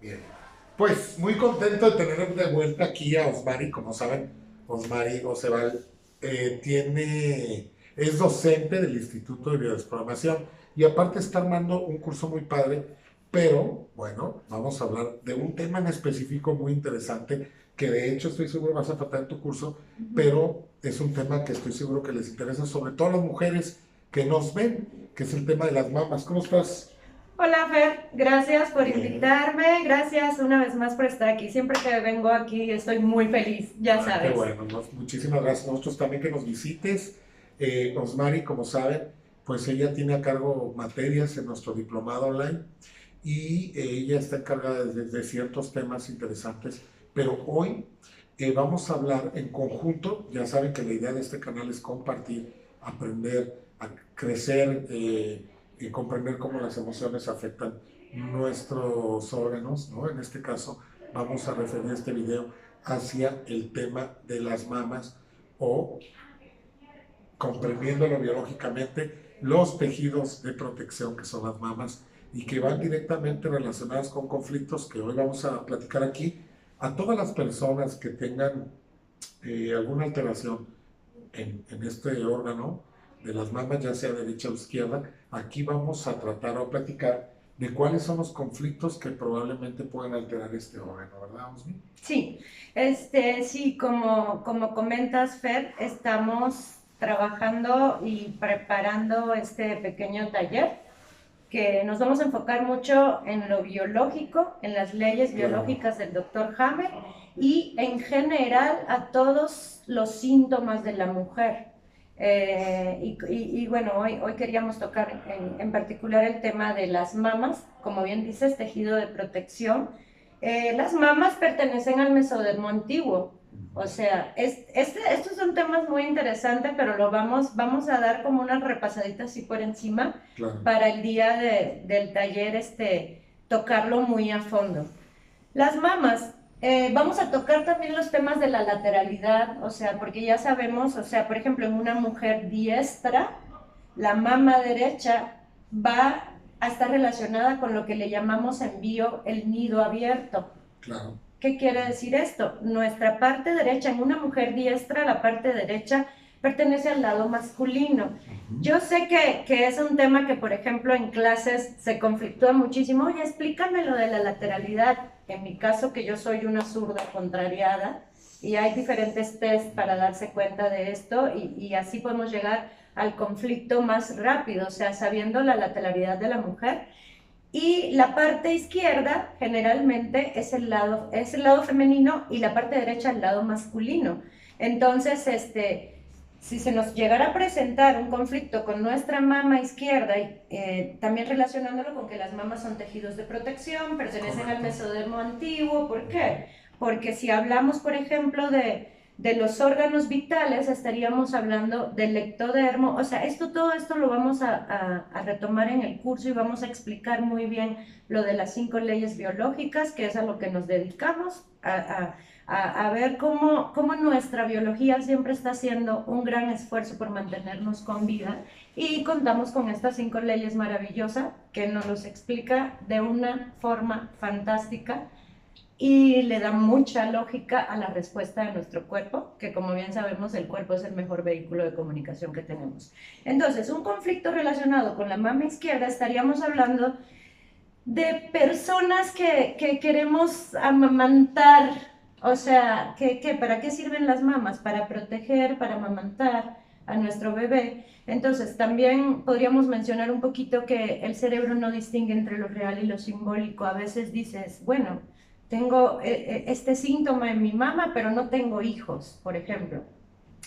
Bien. Pues muy contento de tener de vuelta aquí a Osmari. Como saben, Osmari Oceval es docente del Instituto de Biodesprogramación y aparte está armando un curso muy padre, pero bueno, vamos a hablar de un tema en específico muy interesante que de hecho estoy seguro vas a tratar en tu curso, pero es un tema que estoy seguro que les interesa, sobre todo a las mujeres que nos ven, que es el tema de las mamas. ¿Cómo estás? Hola Fer, gracias por Bien. invitarme, gracias una vez más por estar aquí. Siempre que vengo aquí estoy muy feliz, ya Ah, qué sabes. bueno, muchísimas gracias a nosotros también que nos visites. Osmari, como saben, pues ella tiene a cargo materias en nuestro diplomado online y ella está encargada de ciertos temas interesantes, pero hoy vamos a hablar en conjunto. Ya saben que la idea de este canal es compartir, aprender, a crecer y comprender cómo las emociones afectan nuestros órganos, ¿no? En este caso, vamos a referir este video hacia el tema de las mamas o comprendiéndolo biológicamente los tejidos de protección que son las mamas y que van directamente relacionadas con conflictos que hoy vamos a platicar aquí. A todas las personas que tengan alguna alteración en este órgano de las mamas, ya sea derecha o izquierda, aquí vamos a tratar o platicar de cuáles son los conflictos que probablemente pueden alterar este órgano, ¿verdad, Osmi? Sí, sí, como comentas Fer, estamos trabajando y preparando este pequeño taller que nos vamos a enfocar mucho en lo biológico, en las leyes Claro. biológicas del doctor Hammer y en general a todos los síntomas de la mujer. Bueno, hoy queríamos tocar en particular el tema de las mamas, como bien dices, tejido de protección. Las mamas pertenecen al mesodermo antiguo, o sea, estos son temas muy interesantes, pero vamos a dar como una repasadita así por encima Claro. para el día del taller, tocarlo muy a fondo. Las mamas, vamos a tocar también los temas de la lateralidad, o sea, porque ya sabemos, o sea, por ejemplo, en una mujer diestra, la mama derecha va a estar relacionada con lo que le llamamos en bio el nido abierto. Claro. ¿Qué quiere decir esto? Nuestra parte derecha, en una mujer diestra, la parte derecha pertenece al lado masculino. Yo sé que es un tema que, por ejemplo, en clases se conflictúa muchísimo. Oye, explícame lo de la lateralidad. En mi caso, que yo soy una zurda contrariada, y hay diferentes test para darse cuenta de esto, y así podemos llegar al conflicto más rápido, o sea, sabiendo la lateralidad de la mujer. Y la parte izquierda generalmente es el lado femenino y la parte derecha el lado masculino. Entonces, si se nos llegara a presentar un conflicto con nuestra mama izquierda, también relacionándolo con que las mamas son tejidos de protección, pertenecen al Correcto. mesodermo antiguo, ¿por qué? Porque si hablamos, por ejemplo, de los órganos vitales, estaríamos hablando del ectodermo. O sea, todo esto lo vamos a retomar en el curso y vamos a explicar muy bien lo de las 5 leyes biológicas, que es a lo que nos dedicamos, a ver cómo nuestra biología siempre está haciendo un gran esfuerzo por mantenernos con vida, y contamos con estas 5 leyes maravillosas que nos los explica de una forma fantástica y le da mucha lógica a la respuesta de nuestro cuerpo, que como bien sabemos el cuerpo es el mejor vehículo de comunicación que tenemos. Entonces, un conflicto relacionado con la mama izquierda, estaríamos hablando de personas que queremos amamantar, o sea, ¿para qué sirven las mamas? Para proteger, para amamantar a nuestro bebé. Entonces, también podríamos mencionar un poquito que el cerebro no distingue entre lo real y lo simbólico. A veces dices, bueno, tengo este síntoma en mi mama, pero no tengo hijos, por ejemplo.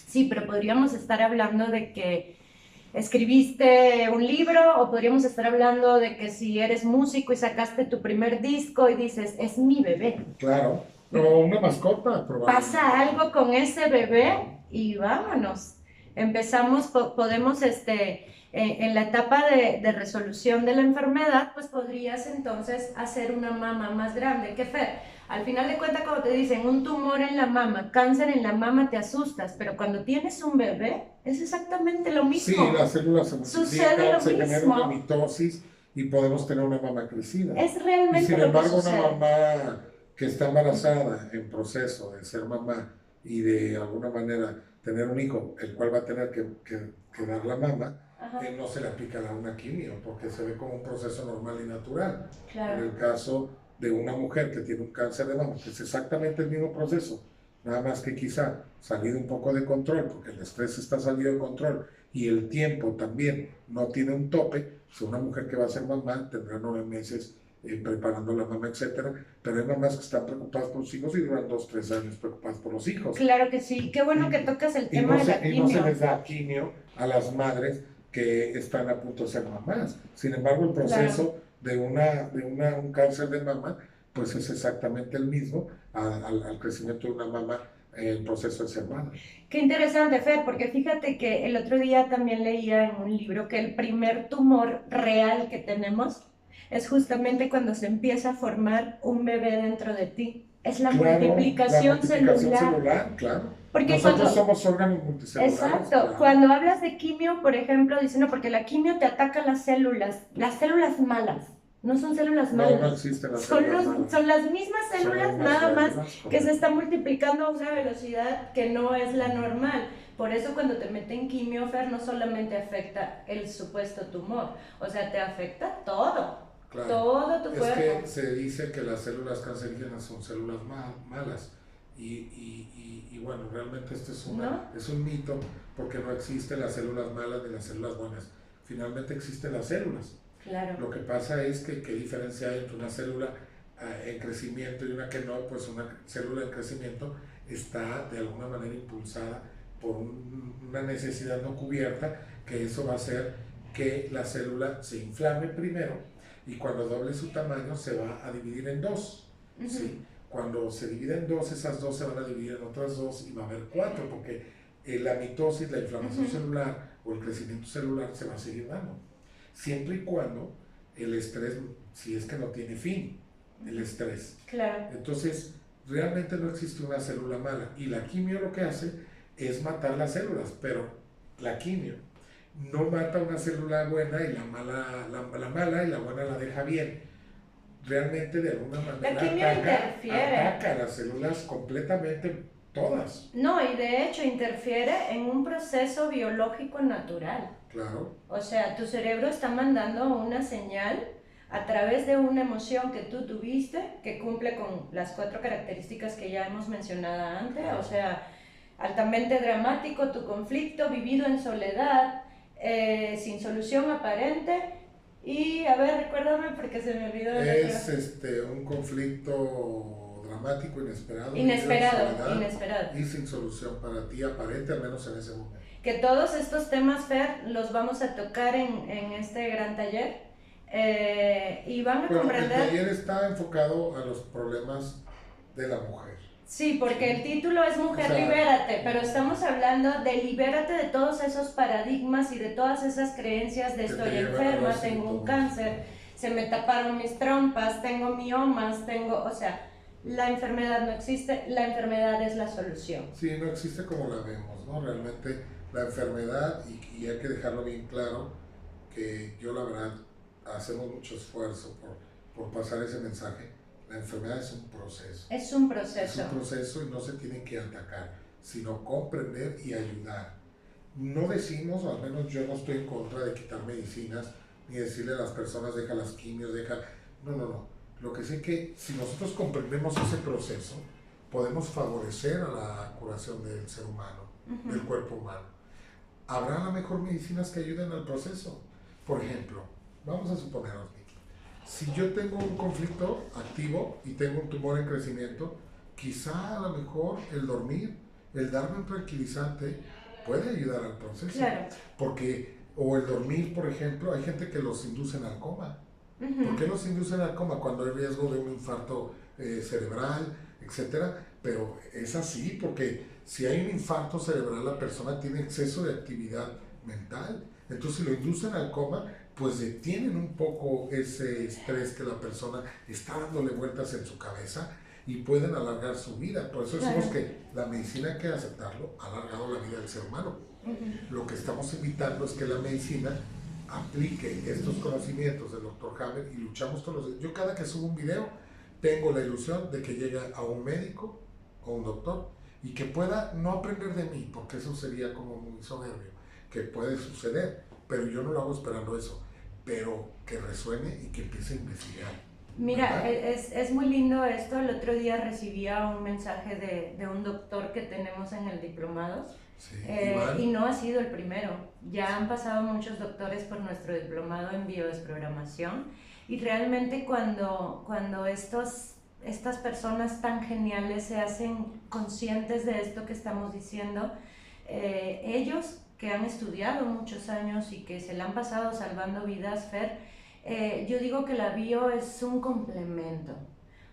Sí, pero podríamos estar hablando de que escribiste un libro, o podríamos estar hablando de que si eres músico y sacaste tu primer disco y dices, es mi bebé. Claro. O una mascota, probablemente. Pasa algo con ese bebé y vámonos. Empezamos, podemos, en la etapa de resolución de la enfermedad, pues podrías entonces hacer una mama más grande. ¿Qué fe? Al final de cuentas, cuando te dicen un tumor en la mama, cáncer en la mama, te asustas, pero cuando tienes un bebé, es exactamente lo Sí, mismo. las células se Sucede multiplican, lo se genera una mismo. mitosis y podemos tener una mama crecida. Es Y realmente sin lo que embargo, una sucede. mamá que está embarazada en proceso de ser mamá y de alguna manera tener un hijo, el cual va a tener que dar la mama, Ajá, no se le aplicará una quimio porque se ve como un proceso normal y natural. En claro. el caso de una mujer que tiene un cáncer de mama, que es exactamente el mismo proceso, nada más que quizá salido un poco de control, porque el estrés está salido de control y el tiempo también no tiene un tope. Si una mujer que va a ser mamá tendrá 9 meses preparando la mamá, etcétera, pero hay mamás que están preocupadas por los hijos y duran 2, 3 años preocupadas por los hijos. Claro que sí. Qué bueno que tocas el Y tema de la y no se quimio. les da quimio a las madres que están a punto de ser mamás. Sin embargo, el proceso de un cáncer de mama, pues es exactamente el mismo al crecimiento de una mama, el proceso de ser madre. Qué interesante, Fer, porque fíjate que el otro día también leía en un libro que el primer tumor real que tenemos es justamente cuando se empieza a formar un bebé dentro de ti. Es la Claro, multiplicación la multiplicación celular. celular, claro. Porque Nosotros cuando, somos órganos multicelulares. exacto, Claro. cuando hablas de quimio, por ejemplo, dicen, no, porque la quimio te ataca las células malas. No son células No, malas. no existen las Son, células malas. son las mismas Son células, las nada más células, que se correcto. está multiplicando a una velocidad que no es la normal. Por eso cuando te meten quimio, Fer, no solamente afecta el supuesto tumor, o sea, te afecta todo. Claro. Todo tu Es cuerpo. que se dice que las células cancerígenas son células malas y bueno, realmente esto es, ¿No? es un mito porque no existen las células malas ni las células buenas. Finalmente existen las células. Claro. Lo que pasa es que qué diferencia hay entre una célula en crecimiento y una que no. Pues una célula en crecimiento está de alguna manera impulsada por una necesidad no cubierta, que eso va a hacer que la célula se inflame primero y cuando doble su tamaño se va a dividir en dos. ¿Sí? Cuando se divide en dos, esas dos se van a dividir en otras dos y va a haber 4, porque la mitosis, la inflamación celular o el crecimiento celular se va a seguir dando. Siempre y cuando el estrés, si es que no tiene fin, el estrés. Claro. Entonces, realmente no existe una célula mala. Y la quimio lo que hace es matar las células, pero la quimio no mata una célula buena y la mala y la buena la deja bien. Realmente de alguna manera La quimio ataca las células completamente todas. No, y de hecho interfiere en un proceso biológico natural. Claro. O sea, tu cerebro está mandando una señal a través de una emoción que tú tuviste, que cumple con las 4 características que ya hemos mencionado antes. O sea, altamente dramático, tu conflicto vivido en soledad, sin solución aparente. Y, a ver, recuérdame porque se me olvidó. Es un conflicto dramático, inesperado Inesperado. y sin solución para ti, aparente, al menos en ese momento. Que todos estos temas, Fer, los vamos a tocar en este gran taller y van a comprender... El taller está enfocado a los problemas de la mujer. Sí, porque el título es Mujer, Libérate, pero estamos hablando de libérate de todos esos paradigmas y de todas esas creencias de estoy enferma, tengo un cáncer, se me taparon mis trompas, tengo miomas, o sea, la enfermedad no existe, la enfermedad es la solución. Sí, no existe como la vemos, ¿no? Realmente la enfermedad, y hay que dejarlo bien claro, que yo la verdad hacemos mucho esfuerzo por pasar ese mensaje. La enfermedad es un proceso. Es un proceso. Es un proceso y no se tiene que atacar, sino comprender y ayudar. No decimos, o al menos yo no estoy en contra de quitar medicinas, ni decirle a las personas deja las quimios, deja... No. Lo que sé que si nosotros comprendemos ese proceso, podemos favorecer a la curación del ser humano, del cuerpo humano. Habrá a lo mejor medicinas que ayuden al proceso. Por ejemplo, vamos a suponer, si yo tengo un conflicto activo y tengo un tumor en crecimiento, quizá a lo mejor el dormir, el darme un tranquilizante puede ayudar al proceso. Claro. Porque, o el dormir, por ejemplo, hay gente que los inducen al coma. ¿Por qué los inducen al coma? Cuando hay riesgo de un infarto cerebral, etcétera. Pero es así, porque si hay un infarto cerebral, la persona tiene exceso de actividad mental. Entonces, si lo inducen al coma, pues detienen un poco ese estrés que la persona está dándole vueltas en su cabeza y pueden alargar su vida. Por eso decimos que la medicina, hay que aceptarlo, ha alargado la vida del ser humano. Lo que estamos invitando es que la medicina aplique estos conocimientos del doctor Haber y luchamos todos los días. Yo cada que subo un video tengo la ilusión de que llegue a un médico o un doctor y que pueda no aprender de mí, porque eso sería como muy soberbio, que puede suceder, pero yo no lo hago esperando eso, pero que resuene y que empiece a investigar. Mira, es muy lindo esto. El otro día recibía un mensaje de un doctor que tenemos en el diplomado. Sí, y no ha sido el primero. Ya han pasado muchos doctores por nuestro diplomado en biodesprogramación y realmente cuando estas personas tan geniales se hacen conscientes de esto que estamos diciendo, ellos que han estudiado muchos años y que se la han pasado salvando vidas, Fer, yo digo que la bio es un complemento.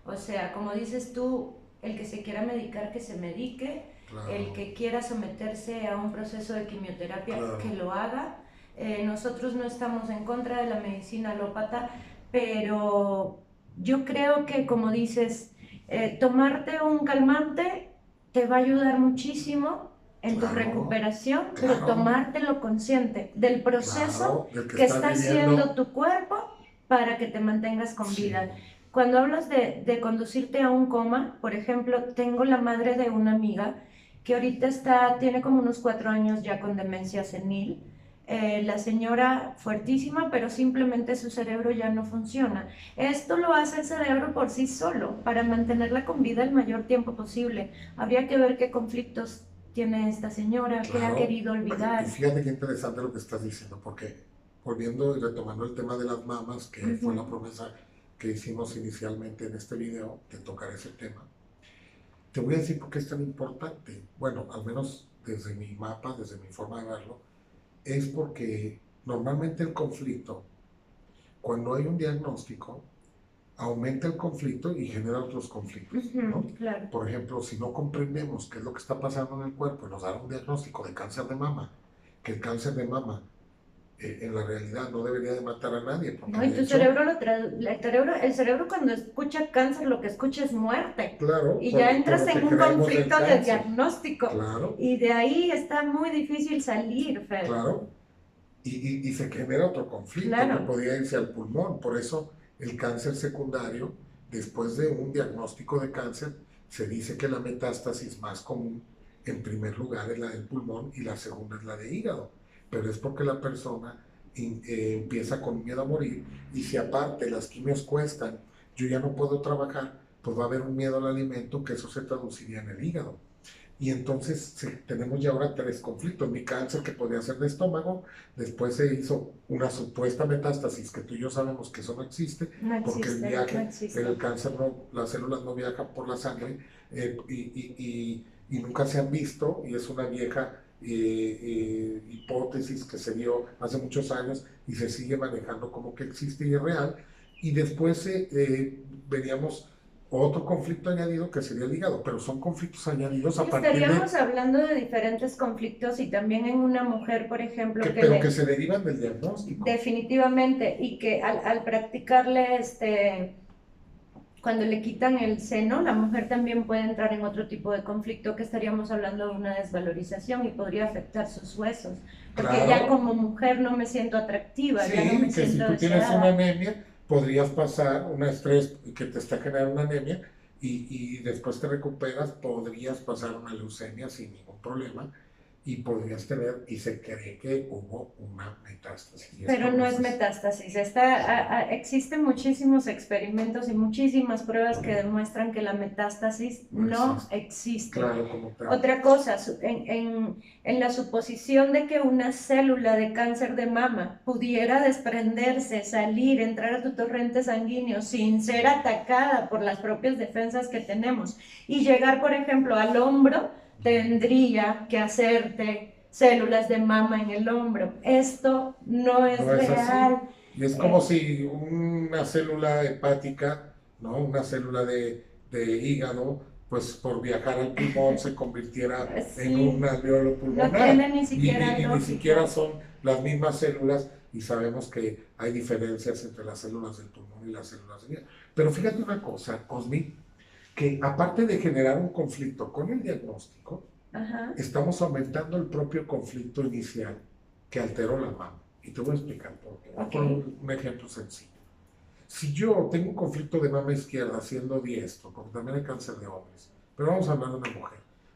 O sea, como dices tú, el que se quiera medicar, que se medique. Claro. El que quiera someterse a un proceso de quimioterapia, claro, que lo haga. Nosotros no estamos en contra de la medicina alópata, pero yo creo que, como dices, tomarte un calmante te va a ayudar muchísimo en claro, tu recuperación, claro, pero tomártelo consciente del proceso claro, que está haciendo tu cuerpo para que te mantengas con vida. Sí. Cuando hablas de conducirte a un coma, por ejemplo, tengo la madre de una amiga que ahorita tiene como unos 4 años ya con demencia senil. La señora fuertísima, pero simplemente su cerebro ya no funciona. Esto lo hace el cerebro por sí solo, para mantenerla con vida el mayor tiempo posible. Habría que ver qué conflictos tiene esta señora, claro, qué ha querido olvidar. Y fíjate qué interesante lo que estás diciendo, porque volviendo y retomando el tema de las mamas, que fue la promesa que hicimos inicialmente en este video, de tocar ese tema, te voy a decir por qué es tan importante. Bueno, al menos desde mi mapa, desde mi forma de verlo, es porque normalmente el conflicto, cuando hay un diagnóstico, aumenta el conflicto y genera otros conflictos, ¿no? Claro. Por ejemplo, si no comprendemos qué es lo que está pasando en el cuerpo y nos dan un diagnóstico de cáncer de mama, que el cáncer de mama en la realidad no debería de matar a nadie. No, y tu cerebro, el cerebro cuando escucha cáncer lo que escucha es muerte. Claro. Y ya entras en un conflicto de diagnóstico. Claro. Y de ahí está muy difícil salir, Fer. Claro. Y se genera otro conflicto, claro, que podría irse al pulmón. Por eso el cáncer secundario, después de un diagnóstico de cáncer, se dice que la metástasis más común, en primer lugar, es la del pulmón y la segunda es la de hígado. Pero es porque la persona empieza con miedo a morir, y si aparte las quimios cuestan, yo ya no puedo trabajar, pues va a haber un miedo al alimento, que eso se traduciría en el hígado. Y entonces tenemos ya ahora 3 conflictos. Mi cáncer, que podía ser de estómago, después se hizo una supuesta metástasis, que tú y yo sabemos que eso no existe, porque el viaje, pero el cáncer las células no viajan por la sangre, y nunca se han visto, y es una vieja hipótesis que se dio hace muchos años y se sigue manejando como que existe y es real. Y después veníamos otro conflicto añadido, que sería el hígado, pero son conflictos añadidos a partir de... Estaríamos hablando de diferentes conflictos, y también en una mujer, por ejemplo... que se derivan del diagnóstico. Definitivamente, y que al practicarle cuando le quitan el seno, la mujer también puede entrar en otro tipo de conflicto, que estaríamos hablando de una desvalorización y podría afectar sus huesos. Porque claro, ya como mujer no me siento atractiva, sí, ya no me siento si tú tienes una anemia, podrías pasar un estrés que te está generando una anemia, y después te recuperas, podrías pasar una leucemia sin ningún problema, y podrías tener, y se cree que hubo una metástasis. Pero no es metástasis. Existen muchísimos experimentos y muchísimas pruebas que demuestran que la metástasis no existe. Claro, como tal. Otra cosa, en la suposición de que una célula de cáncer de mama pudiera desprenderse, salir, entrar a tu torrente sanguíneo sin ser atacada por las propias defensas que tenemos y llegar, por ejemplo, al hombro, tendría que hacerte células de mama en el hombro. Esto no es real. Así. Y es como si una célula hepática, ¿no? Una célula de hígado, pues por viajar al pulmón se convirtiera en un alveolo pulmonar. No tiene ni siquiera y ni siquiera son las mismas células, y sabemos que hay diferencias entre las células del pulmón y las células del hígado. Pero fíjate una cosa, Osmi, que aparte de generar un conflicto con el diagnóstico, estamos aumentando el propio conflicto inicial que alteró la mama. Y te voy a explicar por qué. Voy a Ok. poner un ejemplo sencillo. Si yo tengo un conflicto de mama izquierda siendo diestro, porque también hay cáncer de hombres, pero vamos a hablar de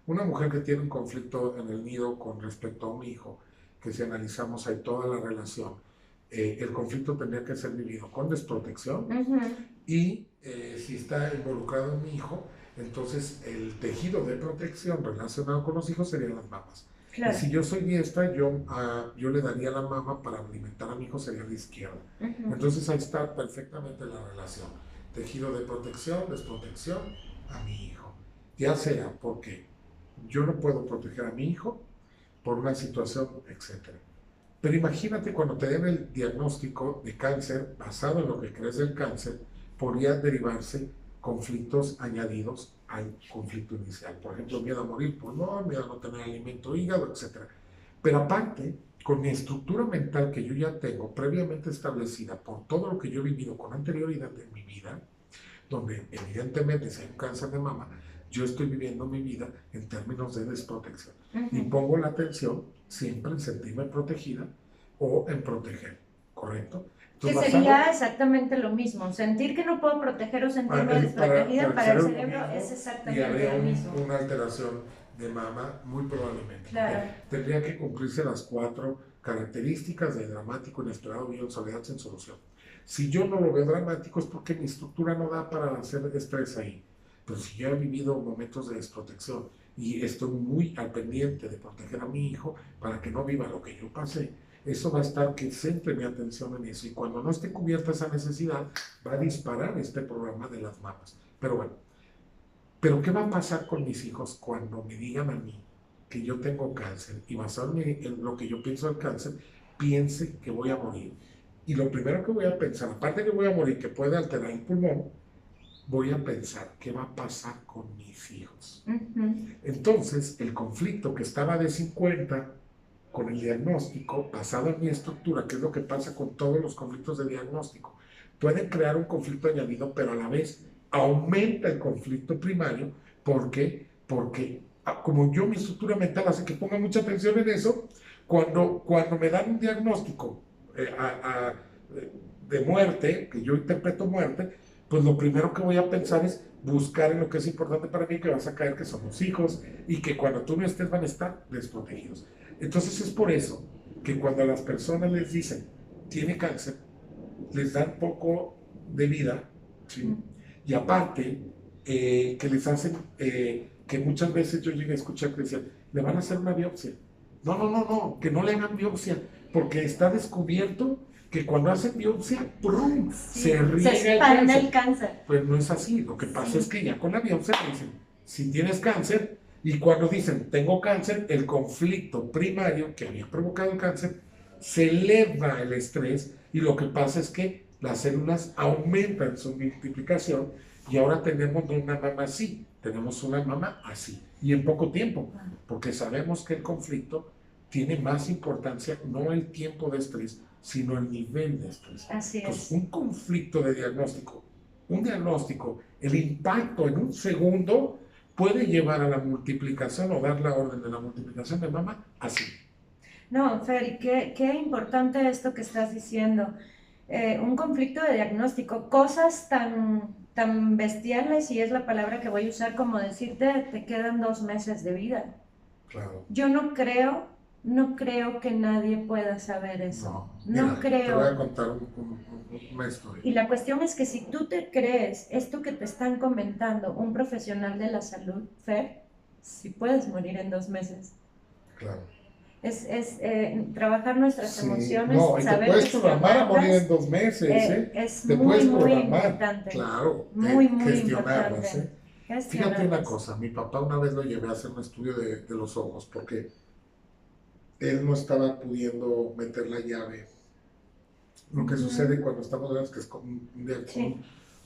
una mujer que tiene un conflicto en el nido con respecto a un hijo, que si analizamos ahí toda la relación, el conflicto tendría que ser vivido con desprotección y si está involucrado en mi hijo, entonces el tejido de protección relacionado con los hijos serían las mamas. Claro. Y si yo soy diestra, yo le daría la mama para alimentar a mi hijo, sería la izquierda. Entonces ahí está perfectamente la relación. Tejido de protección, desprotección a mi hijo. Ya sea porque yo no puedo proteger a mi hijo por una situación, etc. Pero imagínate cuando te den el diagnóstico de cáncer, basado en lo que crees del cáncer, podría derivarse conflictos añadidos al conflicto inicial. Por ejemplo, miedo a morir pulmón, miedo a no tener alimento, hígado, etc. Pero aparte, con mi estructura mental que yo ya tengo previamente establecida por todo lo que yo he vivido con anterioridad en mi vida, donde evidentemente si hay un cáncer de mama, yo estoy viviendo mi vida en términos de desprotección. Y pongo la atención siempre en sentirme protegida o en proteger, ¿correcto? Que Entonces, sería exactamente lo mismo. Sentir que no puedo proteger o sentirme desprotegida para el cerebro es exactamente lo mismo. Una alteración de mama muy probablemente. Claro. Tendría que cumplirse las 4 características de dramático, inesperado, guión, soledad, sin solución. Si yo no lo veo dramático es porque mi estructura no da para hacer estrés ahí. Pero si yo he vivido momentos de desprotección y estoy muy al pendiente de proteger a mi hijo para que no viva lo que yo pasé, eso va a estar que centre mi atención en eso. Y cuando no esté cubierta esa necesidad, va a disparar este programa de las mamas. Pero bueno, ¿pero qué va a pasar con mis hijos cuando me digan a mí que yo tengo cáncer y basado en lo que yo pienso del cáncer, piense que voy a morir? Y lo primero que voy a pensar, aparte que voy a morir, que puede alterar el pulmón, voy a pensar qué va a pasar con mis hijos. Entonces, el conflicto que estaba de 50 con el diagnóstico, basado en mi estructura, que es lo que pasa con todos los conflictos de diagnóstico, puede crear un conflicto añadido, pero a la vez aumenta el conflicto primario. ¿Por qué? Porque como yo mi estructura mental hace que ponga mucha atención en eso, cuando me dan un diagnóstico de muerte, que yo interpreto muerte, pues lo primero que voy a pensar es buscar en lo que es importante para mí, que vas a caer, que son los hijos, y que cuando tú no estés van a estar desprotegidos. Entonces es por eso que cuando a las personas les dicen, tiene cáncer, les dan poco de vida, ¿sí? Y aparte, que les hacen, que muchas veces yo llegué a escuchar que decían, le van a hacer una biopsia. No, que no le hagan biopsia, porque está descubierto que cuando hacen biopsia, ¡prum!, se riega el cáncer. Pues no es así, lo que pasa es que ya con la biopsia dicen, si tienes cáncer, y cuando dicen, tengo cáncer, el conflicto primario que había provocado el cáncer, se eleva el estrés y lo que pasa es que las células aumentan su multiplicación y ahora tenemos no una mama así, tenemos una mama así. Y en poco tiempo, porque sabemos que el conflicto tiene más importancia, no el tiempo de estrés, sino el nivel de estrés. Así es. Pues un conflicto de diagnóstico, el impacto en un segundo puede llevar a la multiplicación o dar la orden de la multiplicación de mama así. No, Fer, qué importante esto que estás diciendo. Un conflicto de diagnóstico, cosas tan bestiales, y es la palabra que voy a usar, como decirte, te quedan 2 meses de vida. Claro. Yo no creo que nadie pueda saber eso. No creo. Te voy a contar una historia. Y la cuestión es que si tú te crees esto que te están comentando un profesional de la salud, Fer, si puedes morir en 2 meses. Claro. Es trabajar nuestras emociones. No, y te puedes programar a morir en 2 meses, Es te muy, puedes muy programar, importante. claro, muy gestionarlas, importante. Fíjate una cosa, mi papá una vez lo llevé a hacer un estudio de los ojos porque él no estaba pudiendo meter la llave. Lo que sucede cuando estamos hablando es que es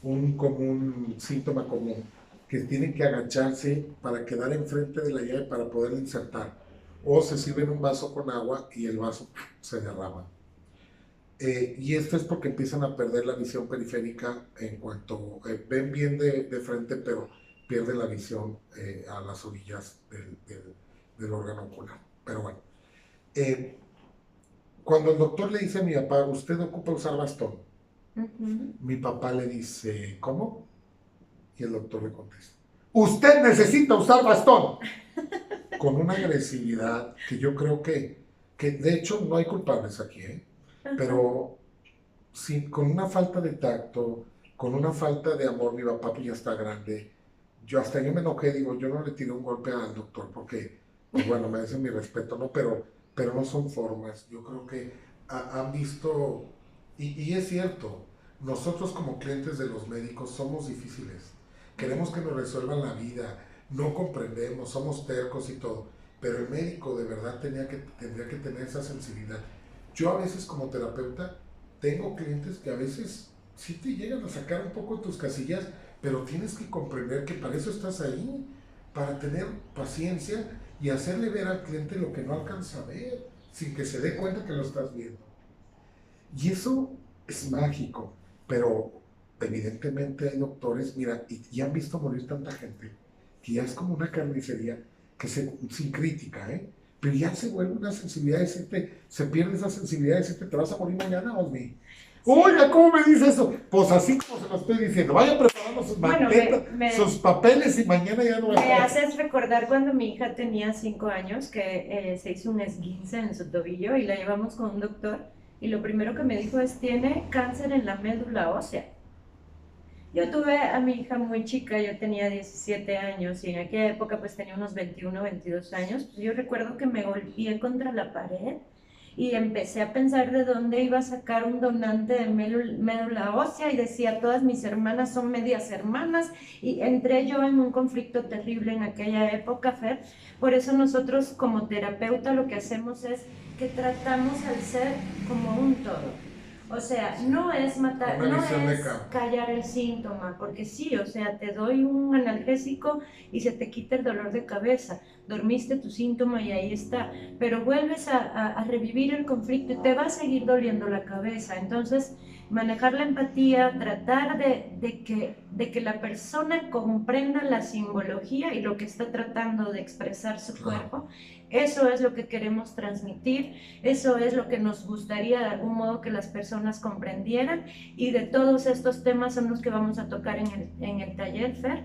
un común síntoma común, que tienen que agacharse para quedar enfrente de la llave para poder insertar. O se sirven un vaso con agua y el vaso se derrama. Y esto es porque empiezan a perder la visión periférica en cuanto ven bien de frente, pero pierden la visión a las orillas del órgano ocular. Pero bueno, cuando el doctor le dice a mi papá, usted ocupa usar bastón, Ujú. mi papá le dice, ¿cómo? Y el doctor le contesta, usted necesita usar bastón. Con una agresividad que yo creo que de hecho no hay culpables aquí, ¿eh? Ajá. Pero sí, con una falta de tacto, con una falta de amor, mi papá pues ya está grande. Yo me enojé, digo, yo no le tiré un golpe al doctor porque, pues bueno, me hacen mi respeto, ¿no? Pero no son formas. Yo creo que han visto, y es cierto, nosotros como clientes de los médicos somos difíciles. Queremos que nos resuelvan la vida, no comprendemos, somos tercos y todo. Pero el médico de verdad tendría que tener esa sensibilidad. Yo a veces como terapeuta tengo clientes que a veces sí te llegan a sacar un poco de tus casillas, pero tienes que comprender que para eso estás ahí, para tener paciencia y hacerle ver al cliente lo que no alcanza a ver, sin que se dé cuenta que lo estás viendo. Y eso es mágico, pero evidentemente hay doctores, mira, y han visto morir tanta gente, que ya es como una carnicería, sin crítica, ¿eh? Pero ya se vuelve una sensibilidad de decirte, se pierde esa sensibilidad de decirte, te vas a morir mañana, Osmi. Oiga, ¿cómo me dice eso? Pues así como se lo estoy diciendo, vaya preparando sus Bueno, maquetas, sus papeles y mañana ya no va a me estar. haces recordar cuando mi hija tenía 5 años que se hizo un esguince en su tobillo y la llevamos con un doctor y lo primero que me dijo es, tiene cáncer en la médula ósea. Yo tuve a mi hija muy chica, yo tenía 17 años y en aquella época pues tenía unos 21, 22 años. Pues yo recuerdo que me golpeé contra la pared y empecé a pensar de dónde iba a sacar un donante de médula ósea y decía, todas mis hermanas son medias hermanas y entré yo en un conflicto terrible en aquella época, Fer. Por eso nosotros como terapeuta lo que hacemos es que tratamos al ser como un todo. O sea, no es matar, Una no visión de es campo. callar el síntoma, porque sí, o sea, te doy un analgésico y se te quita el dolor de cabeza, dormiste tu síntoma y ahí está, pero vuelves a revivir el conflicto y te va a seguir doliendo la cabeza. Entonces, manejar la empatía, tratar de que la persona comprenda la simbología y lo que está tratando de expresar su cuerpo, eso es lo que queremos transmitir. Eso es lo que nos gustaría de algún modo que las personas comprendieran y de todos estos temas son los que vamos a tocar en el taller, Fer.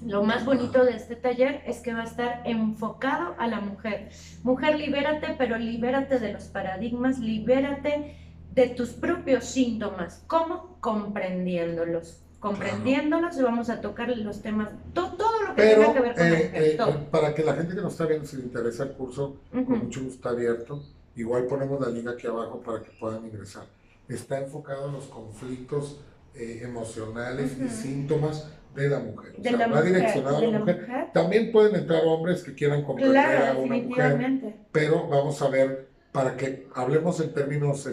Lo más bonito de este taller es que va a estar enfocado a la mujer. Mujer, libérate, pero libérate de los paradigmas, libérate de tus propios síntomas. ¿Cómo? Comprendiéndolos. Comprendiéndolos y vamos a tocar los temas, todo lo que tenga que ver con la mujer. Para que la gente que nos está viendo, si le interesa el curso, con mucho gusto está abierto. Igual ponemos la liga aquí abajo para que puedan ingresar. Está enfocado en los conflictos emocionales y síntomas de la mujer. O sea, va direccionado a la mujer. También pueden entrar hombres que quieran comprender a una mujer, pero vamos a ver, para que hablemos en términos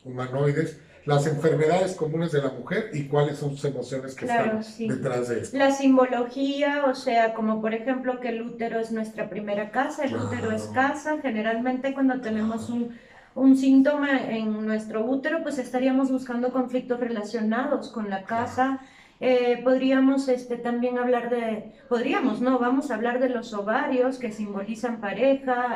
humanoides, las enfermedades comunes de la mujer y cuáles son sus emociones que están detrás de esto. La simbología, o sea, como por ejemplo que el útero es nuestra primera casa, el útero es casa. Generalmente cuando tenemos un síntoma en nuestro útero, pues estaríamos buscando conflictos relacionados con la casa. Podríamos también hablar podríamos, no, vamos a hablar de los ovarios que simbolizan pareja,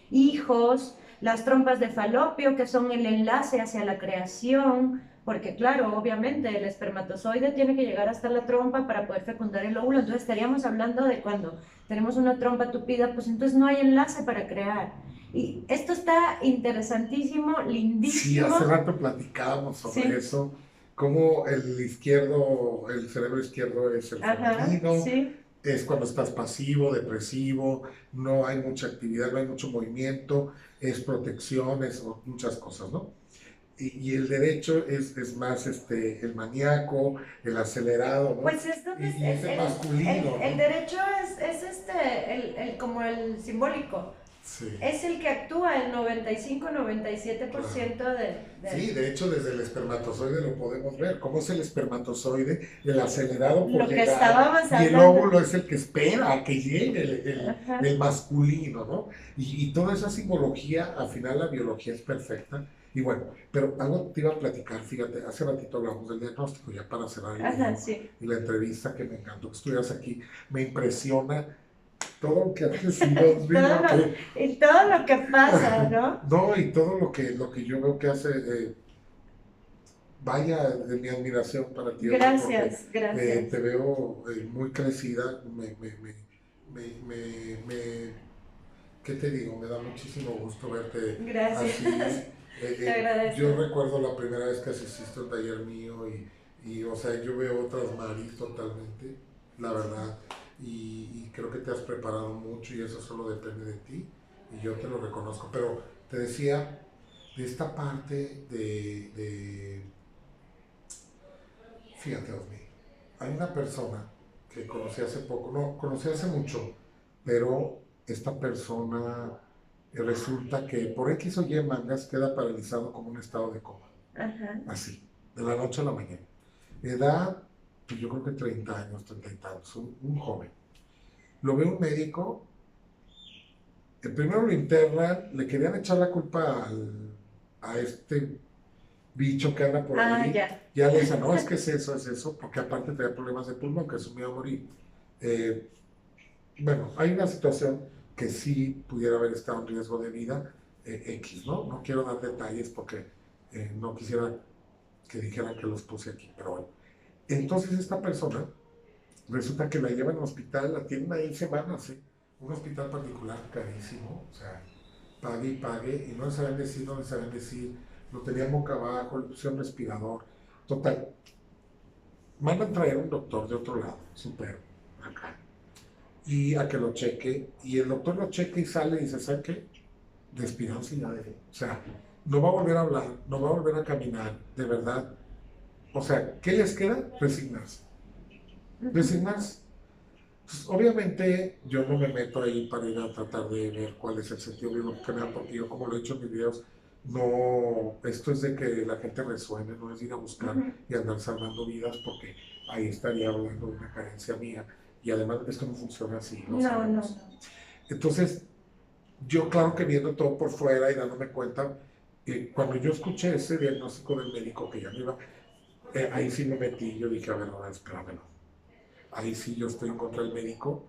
hijos, las trompas de falopio que son el enlace hacia la creación, porque claro, obviamente el espermatozoide tiene que llegar hasta la trompa para poder fecundar el óvulo, entonces estaríamos hablando de cuando tenemos una trompa tupida, pues entonces no hay enlace para crear. Y esto está interesantísimo, lindísimo. Sí, hace rato platicábamos sobre eso, cómo el cerebro izquierdo es el femenino, es cuando estás pasivo, depresivo, no hay mucha actividad, no hay mucho movimiento, es protección, es muchas cosas, ¿no? Y el derecho es más el maníaco, el acelerado, ¿no? Pues es donde y es el masculino, ¿no? El derecho es como el simbólico. Sí. Es el que actúa el 95-97% de... Sí, de hecho desde el espermatozoide lo podemos ver, cómo es el espermatozoide, el acelerado por lo llegar, que estábamos y el óvulo es el que espera a que llegue el masculino, ¿no? Y toda esa simbología, al final la biología es perfecta. Y bueno, pero algo te iba a platicar, fíjate, hace ratito hablamos del diagnóstico, ya para cerrar y la entrevista, que me encantó que estuvieras aquí, me impresiona todo lo que ha sido, y todo lo que pasa, ¿no? No, y todo lo que yo veo que hace, vaya de mi admiración para ti, Olga, porque Gracias, gracias. te veo muy crecida, ¿qué te digo? Me da muchísimo gusto verte Gracias, así. te agradezco. Yo recuerdo la primera vez que asististe a un taller mío o sea, yo veo otras Maris totalmente, la verdad, y creo que te has preparado mucho y eso solo depende de ti y yo te lo reconozco, pero te decía, de esta parte fíjate, Osmi, hay una persona que conocí hace poco, no, conocí hace mucho, pero esta persona resulta que por X o Y mangas queda paralizado como un estado de coma, Ajá. así, de la noche a la mañana. Edad, pues yo creo que 30 años, 30 y tantos, un joven. Lo ve un médico, el primero lo internan, le querían echar la culpa a este bicho que anda por Ah, ahí, ya. ya le dicen, no, es eso, porque aparte trae problemas de pulmón, que sumió a morir. Eh, bueno, hay una situación que sí pudiera haber estado en riesgo de vida, X, ¿no? No quiero dar detalles porque no quisiera que dijeran que los puse aquí, pero bueno. Entonces esta persona, resulta que la llevan al hospital, la tienen ahí semanas, ¿eh? Un hospital particular carísimo, o sea, pague, y no le saben decir, no le saben decir, lo tenían boca abajo, le pusieron respirador. Total, mandan traer un doctor de otro lado, super acá, y a que lo cheque, y el doctor lo cheque y sale y dice, ¿sabe qué? Despidanse ya de él. O sea, no va a volver a hablar, no va a volver a caminar, de verdad. O sea, ¿qué les queda? Resignarse. Resignarse. Pues, obviamente yo no me meto ahí para ir a tratar de ver cuál es el sentido bíblico que me da, porque yo como lo he hecho en mis videos, no, esto es de que la gente resuene, no es ir a buscar y andar salvando vidas, porque ahí estaría hablando de una carencia mía, y además esto no funciona así, lo No, no, sabemos. no. Entonces, yo claro que viendo todo por fuera y dándome cuenta, cuando yo escuché ese diagnóstico del médico que ya me iba, ahí sí me metí, yo dije, a ver, no, espérame, ahí sí yo estoy en contra del médico,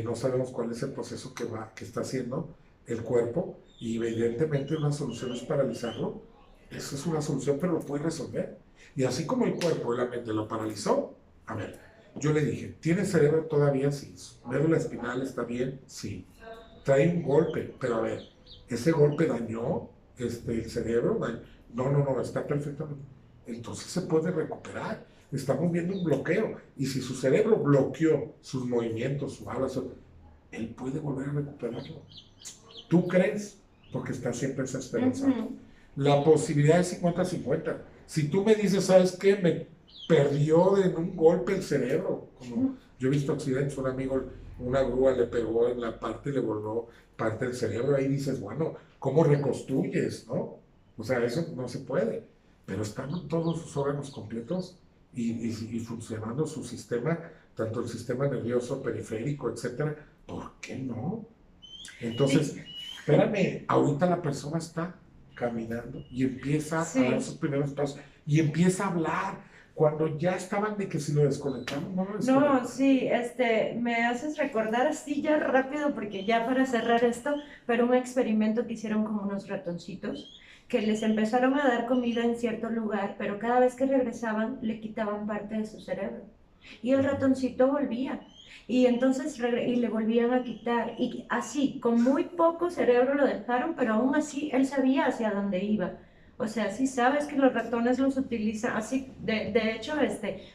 no sabemos cuál es el proceso que está haciendo el cuerpo y evidentemente una solución es paralizarlo, eso es una solución pero lo puede resolver. Y así como el cuerpo y la mente lo paralizó, a ver, yo le dije, ¿tiene cerebro todavía? Sí. ¿Médula espinal está bien? Sí. Trae un golpe, pero a ver, ¿ese golpe dañó el cerebro? No, está perfectamente. Entonces se puede recuperar. Estamos viendo un bloqueo. Y si su cerebro bloqueó sus movimientos, su habla, él puede volver a recuperarlo. ¿Tú crees? Porque está siempre esa esperanza. La posibilidad es 50-50. Si tú me dices, ¿sabes qué? Me perdió en un golpe el cerebro. Como yo he visto accidentes, un amigo, una grúa le pegó en la parte y le voló parte del cerebro. Ahí dices, bueno, ¿cómo reconstruyes? ¿No? O sea, eso no se puede. Pero están todos sus órganos completos y funcionando su sistema, tanto el sistema nervioso periférico, etcétera. ¿Por qué no? Entonces, espérame, ahorita la persona está caminando y empieza a dar sus primeros pasos y empieza a hablar. Cuando ya estaban de que si lo desconectamos, no lo desconectamos. No, sí, me haces recordar así ya rápido, porque ya para cerrar esto, pero un experimento que hicieron con unos ratoncitos, que les empezaron a dar comida en cierto lugar, pero cada vez que regresaban le quitaban parte de su cerebro. Y el ratoncito volvía. Y entonces y le volvían a quitar. Y así, con muy poco cerebro lo dejaron, pero aún así él sabía hacia dónde iba. O sea, sí sabes que los ratones los utilizan así, de hecho,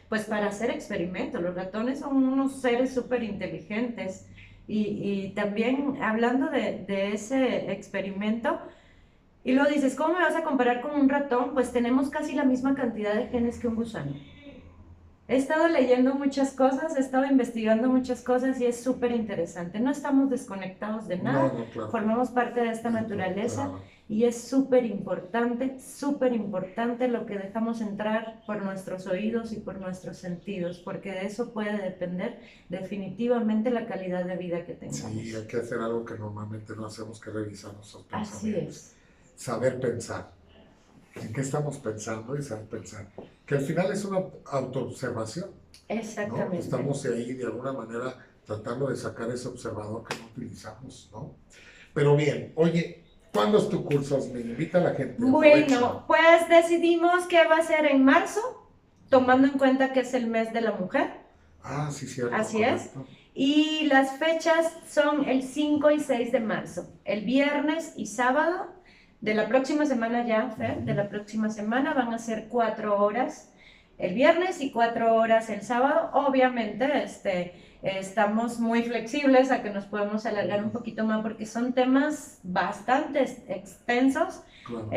pues para hacer experimentos. Los ratones son unos seres súper inteligentes. Y también hablando de ese experimento, y lo dices, ¿cómo me vas a comparar con un ratón? Pues tenemos casi la misma cantidad de genes que un gusano. He estado leyendo muchas cosas, he estado investigando muchas cosas y es súper interesante. No estamos desconectados de nada, No, claro. formamos parte de esta naturaleza, Claro. y es súper importante lo que dejamos entrar por nuestros oídos y por nuestros sentidos, porque de eso puede depender definitivamente la calidad de vida que tengamos. Sí, hay que hacer algo que normalmente no hacemos, que revisar nuestros pensamientos. Así es. Saber pensar. ¿En qué estamos pensando y saber pensar? Que al final es una autoobservación, ¿no? Exactamente. Estamos ahí de alguna manera tratando de sacar ese observador que no utilizamos, ¿no? Pero bien, oye, ¿cuándo es tu curso, Osmi? Invita a la gente. Bueno, pues decidimos que va a ser en marzo, tomando en cuenta que es el mes de la mujer. Ah, sí, cierto. Así correcto. es. Y las fechas son el 5 y 6 de marzo, el viernes y sábado de la próxima semana ya, Fer, de la próxima semana van a ser 4 horas el viernes y 4 horas el sábado. Obviamente, estamos muy flexibles a que nos podemos alargar un poquito más porque son temas bastante extensos, Claro.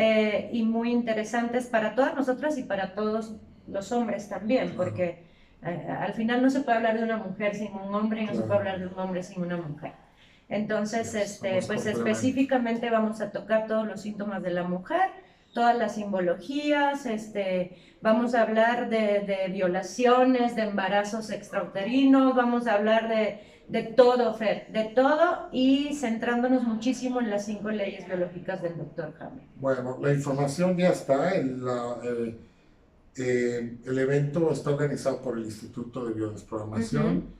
Y muy interesantes para todas nosotras y para todos los hombres también, Claro. porque al final no se puede hablar de una mujer sin un hombre y no se Claro. puede hablar de un hombre sin una mujer. Entonces, Somos pues complementos. específicamente vamos a tocar todos los síntomas de la mujer, todas las simbologías, vamos a hablar de violaciones, de embarazos extrauterinos, vamos a hablar de todo, Fer, de todo, y centrándonos muchísimo en las 5 leyes biológicas del Dr. Hammer. Bueno, la información ya está. El evento está organizado por el Instituto de Biodesprogramación,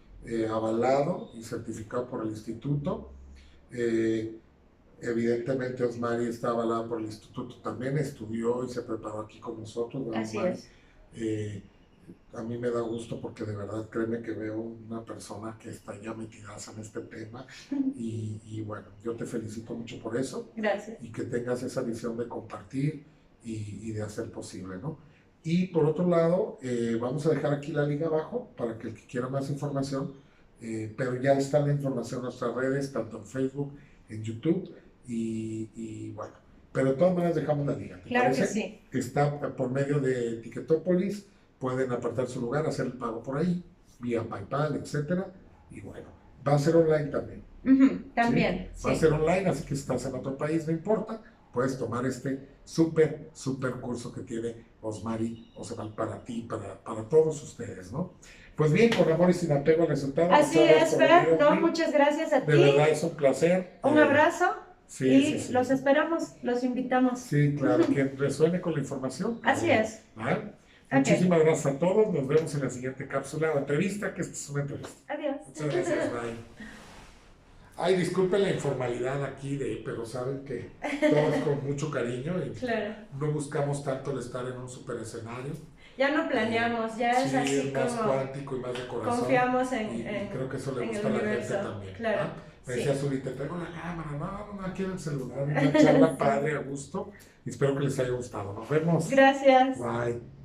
avalado y certificado por el Instituto. Evidentemente Osmari está avalada por el Instituto también, estudió y se preparó aquí con nosotros. Así Osmari. es. A mí me da gusto porque de verdad créeme que veo una persona que está ya metida en este tema y bueno, yo te felicito mucho por eso. Gracias. Y que tengas esa visión de compartir y de hacer posible, ¿no? Y por otro lado, vamos a dejar aquí la liga abajo para que el que quiera más información, pero ya está la información en nuestras redes, tanto en Facebook, en YouTube y bueno, pero de todas maneras dejamos la liga. Claro parece? Que sí. Está por medio de Etiquetópolis, pueden apartar su lugar, hacer el pago por ahí, vía PayPal, etcétera, y bueno, va a ser online también. También. ¿Sí? Va a ser online, así que si estás en otro país, no importa, puedes tomar este súper curso que tiene Osmari, o sea, para ti, para todos ustedes, ¿no? Pues bien, con amor y sin apego al resultado. Así es, Fer, no, muchas gracias a ti. De verdad es un placer. Un abrazo. Sí, y sí. los esperamos, los invitamos. Sí, claro, quien resuene con la información. Así es. ¿Vale? Okay. Muchísimas gracias a todos, nos vemos en la siguiente cápsula o entrevista, que esta es una entrevista. Adiós. Muchas gracias, bye. Ay, disculpen la informalidad aquí, pero saben que todo es con mucho cariño y claro. No buscamos tanto el estar en un super escenario. Ya no planeamos, ya sí, es así es más como cuántico y más de corazón. Confiamos y creo que eso le gusta a la gente también. Claro. Me decía Zuli, te traigo la cámara, no quiero el celular, una charla padre, a gusto. Y espero que les haya gustado. Nos vemos. Gracias. Bye.